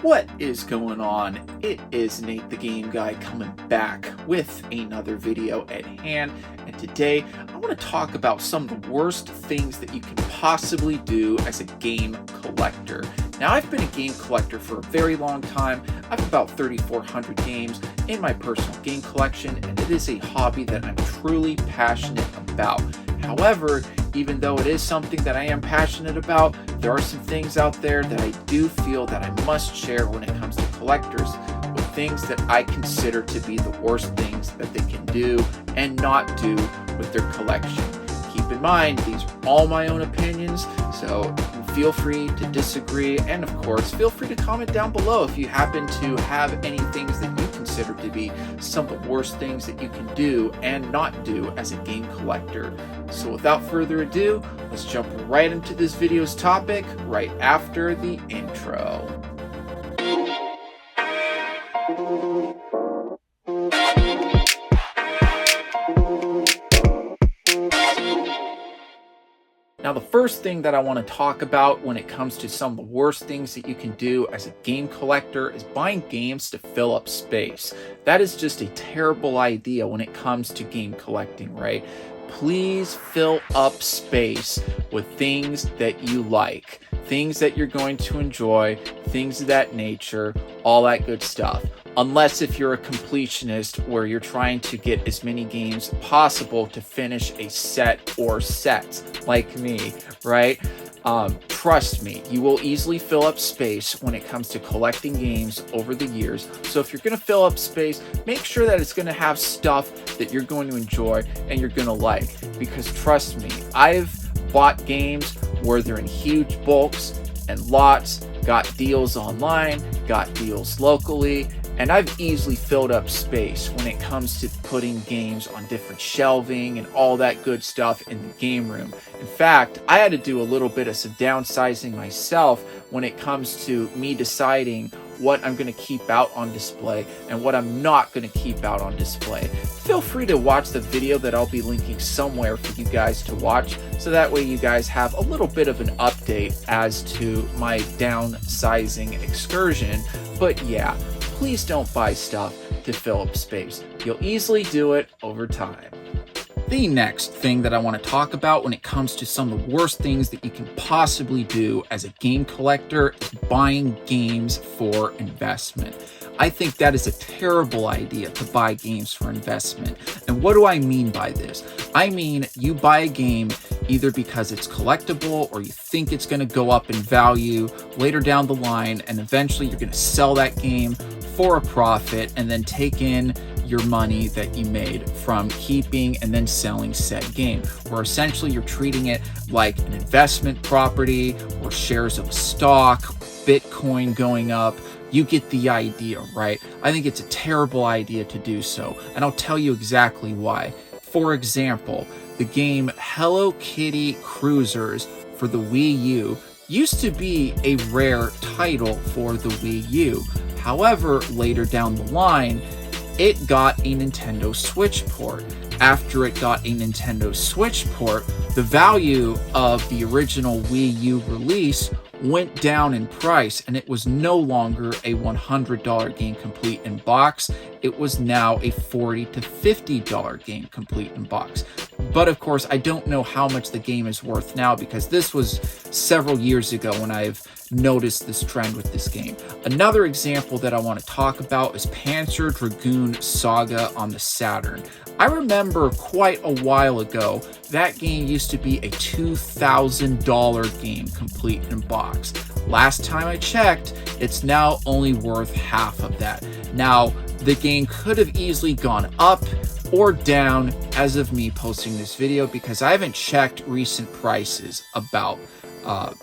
What is going on? It is Nate the Game Guy coming back with another video at hand, and today I want to talk about some of the worst things that you can possibly do as a game collector. Now, I've been a game collector for a very long time. I have about 3,400 games in my personal game collection, and it is a hobby that I'm truly passionate about. However, even though it is something that I am passionate about, there are some things out there that I do feel that I must share when it comes to collectors, with things that I consider to be the worst things that they can do and not do with their collection. Keep in mind, these are all my own opinions, so feel free to disagree, and of course, feel free to comment down below if you happen to have any things that you consider to be some of the worst things that you can do and not do as a game collector. So without further ado, let's jump right into this video's topic right after the intro. Now, the first thing that I want to talk about when it comes to some of the worst things that you can do as a game collector is buying games to fill up space. That is just a terrible idea when it comes to game collecting, right? Please fill up space with things that you like, things that you're going to enjoy, things of that nature, all that good stuff. Unless if you're a completionist where you're trying to get as many games possible to finish a set or sets, like me, right? Trust me, you will easily fill up space when it comes to collecting games over the years. So if you're going to fill up space, make sure that it's going to have stuff that you're going to enjoy and you're going to like. Because trust me, I've bought games where they're in huge bulks and lots, got deals online, got deals locally, and I've easily filled up space when it comes to putting games on different shelving and all that good stuff in the game room. In fact, I had to do a little bit of some downsizing myself when it comes to me deciding what I'm going to keep out on display and what I'm not going to keep out on display. Feel free to watch the video that I'll be linking somewhere for you guys to watch, so that way you guys have a little bit of an update as to my downsizing excursion. But yeah, please don't buy stuff to fill up space. You'll easily do it over time. The next thing that I want to talk about when it comes to some of the worst things that you can possibly do as a game collector is buying games for investment. I think that is a terrible idea to buy games for investment. And what do I mean by this? I mean, you buy a game either because it's collectible or you think it's going to go up in value later down the line, and eventually you're going to sell that game for a profit and then take in your money that you made from keeping and then selling said game, where essentially you're treating it like an investment property or shares of a stock, Bitcoin going up. You get the idea, right? I think it's a terrible idea to do so, and I'll tell you exactly why. For example, the game Hello Kitty Cruisers for the Wii U used to be a rare title for the Wii U. However, later down the line, it got a Nintendo Switch port. After it got a Nintendo Switch port, the value of the original Wii U release went down in price, and it was no longer a $100 game complete in box. It was now a $40 to $50 game complete in box. But of course, I don't know how much the game is worth now, because this was several years ago when I've noticed this trend with this game. Another example that I want to talk about is Panzer Dragoon Saga on the Saturn. I remember quite a while ago, that game used to be a $2,000 game complete in box. Last time I checked, it's now only worth half of that. Now, the game could have easily gone up or down as of me posting this video, because I haven't checked recent prices about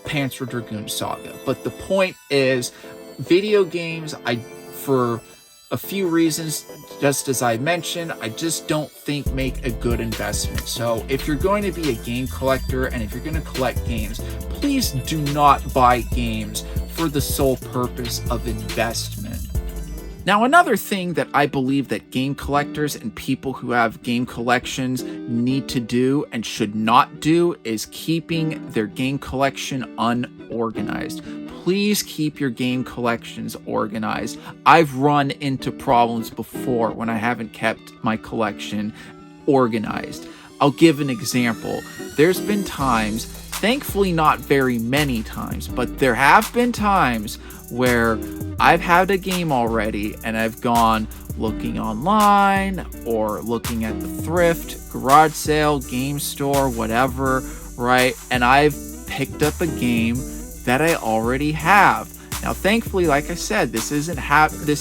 Panzer Dragoon Saga. But the point is, video games, for a few reasons, just as I mentioned, I just don't think make a good investment. So if you're going to be a game collector and if you're going to collect games, please do not buy games for the sole purpose of investment. Now, another thing that I believe that game collectors and people who have game collections need to do and should not do is keeping their game collection unorganized. please keep your game collections organized. I've run into problems before when I haven't kept my collection organized. I'll give an example. There's been times, thankfully not very many times, but there have been times where I've had a game already and I've gone looking online or looking at the thrift, garage sale, game store, whatever, right? And I've picked up a game that I already have. Now, thankfully, like I said, this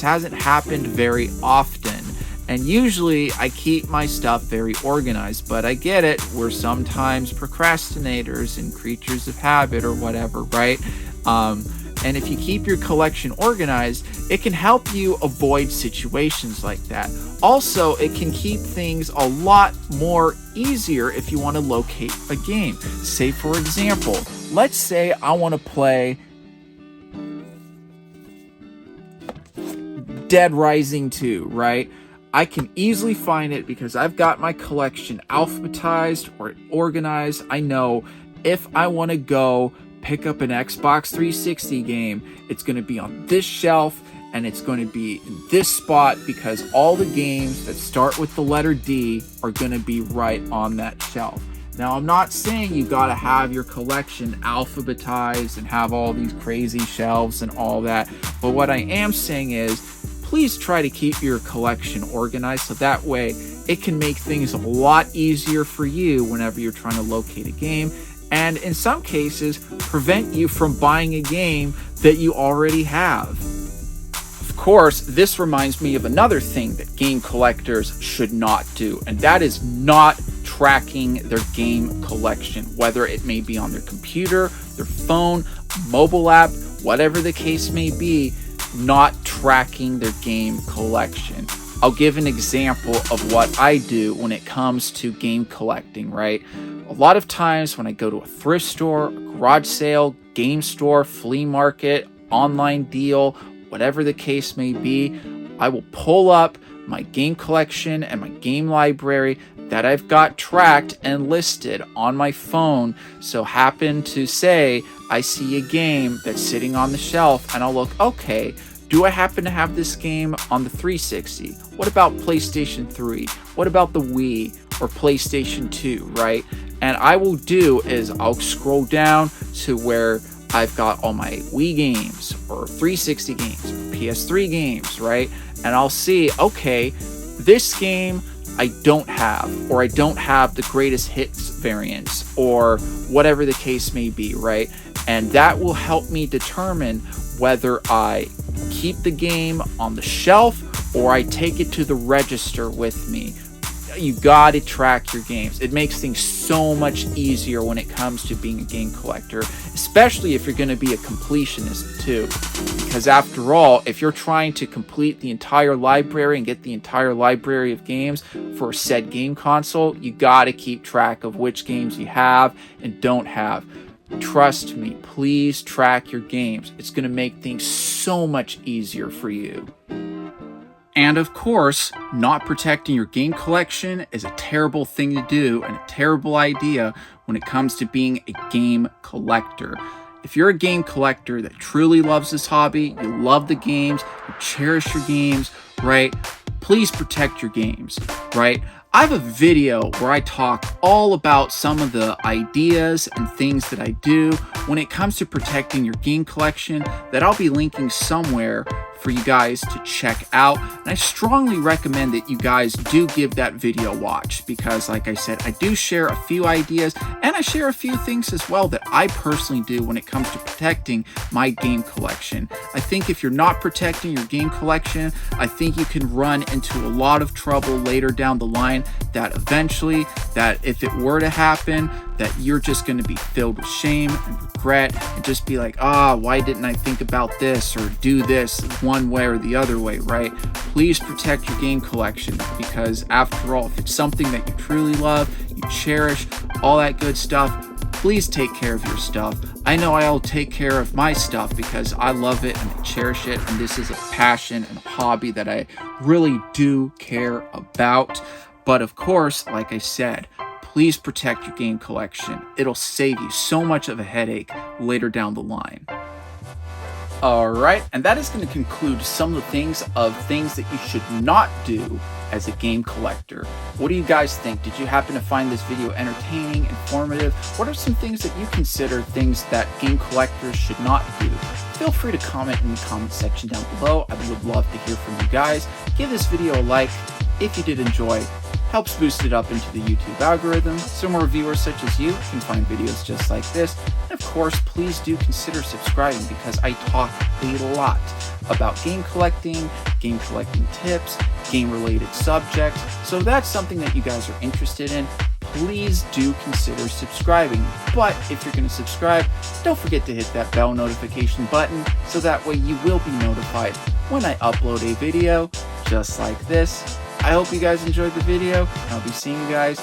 hasn't happened very often. And usually I keep my stuff very organized, but I get it. We're sometimes procrastinators and creatures of habit or whatever, right? And if you keep your collection organized, it can help you avoid situations like that. Also, it can keep things a lot more easier if you want to locate a game. Say, for example, let's say I want to play Dead Rising 2, right? I can easily find it because I've got my collection alphabetized or organized. I know if I want to go pick up an Xbox 360 game, it's going to be on this shelf and it's going to be in this spot because all the games that start with the letter D are going to be right on that shelf. Now, I'm not saying you got to have your collection alphabetized and have all these crazy shelves and all that, but what I am saying is please try to keep your collection organized so that way it can make things a lot easier for you whenever you're trying to locate a game, and in some cases prevent you from buying a game that you already have. Of course, this reminds me of another thing that game collectors should not do, and that is not tracking their game collection, whether it may be on their computer, their phone, mobile app, whatever the case may be. Not tracking their game collection. I'll give an example of what I do when it comes to game collecting, right? A lot of times when I go to a thrift store, a garage sale, game store, flea market, online deal, whatever the case may be, I will pull up my game collection and my game library that I've got tracked and listed on my phone. So happen to say I see a game that's sitting on the shelf and I'll look, okay, do I happen to have this game on the 360? What about PlayStation 3? What about the Wii or PlayStation 2, right? And I will do is I'll scroll down to where I've got all my Wii games or 360 games, PS3 games, right? And I'll see, okay, this game I don't have, or I don't have the greatest hits variants, or whatever the case may be, right? And that will help me determine whether I keep the game on the shelf or I take it to the register with me. You gotta track your games. It makes things so much easier when it comes to being a game collector, especially if you're gonna be a completionist too. Because after all, if you're trying to complete the entire library and get the entire library of games for a said game console, you gotta keep track of which games you have and don't have. Trust me, please track your games. It's gonna make things so much easier for you. And of course, not protecting your game collection is a terrible thing to do and a terrible idea when it comes to being a game collector. If you're a game collector that truly loves this hobby, you love the games, you cherish your games, right? Please protect your games, right? I have a video where I talk all about some of the ideas and things that I do when it comes to protecting your game collection that I'll be linking somewhere for you guys to check out. And I strongly recommend that you guys do give that video a watch because, like I said, I do share a few ideas and I share a few things as well that I personally do when it comes to protecting my game collection. I think if you're not protecting your game collection, I think you can run into a lot of trouble later down the line that eventually, that if it were to happen, that you're just going to be filled with shame and regret and just be like, why didn't I think about this or do this one way or the other way, right? Please protect your game collection because after all, if it's something that you truly love, you cherish, all that good stuff, please take care of your stuff. I know I'll take care of my stuff because I love it and I cherish it, and this is a passion and a hobby that I really do care about. But of course, like I said, please protect your game collection. It'll save you so much of a headache later down the line. All right, and that is going to conclude some of the things that you should not do as a game collector. What do you guys think? Did you happen to find this video entertaining, informative? What are some things that you consider things that game collectors should not do? Feel free to comment in the comment section down below. I would love to hear from you guys. Give this video a like if you did enjoy. Helps boost it up into the YouTube algorithm so more viewers such as you can find videos just like this. And of course, please do consider subscribing because I talk a lot about game collecting tips, game-related subjects. So if that's something that you guys are interested in, please do consider subscribing. But if you're going to subscribe, don't forget to hit that bell notification button so that way you will be notified when I upload a video just like this. I hope you guys enjoyed the video. I'll be seeing you guys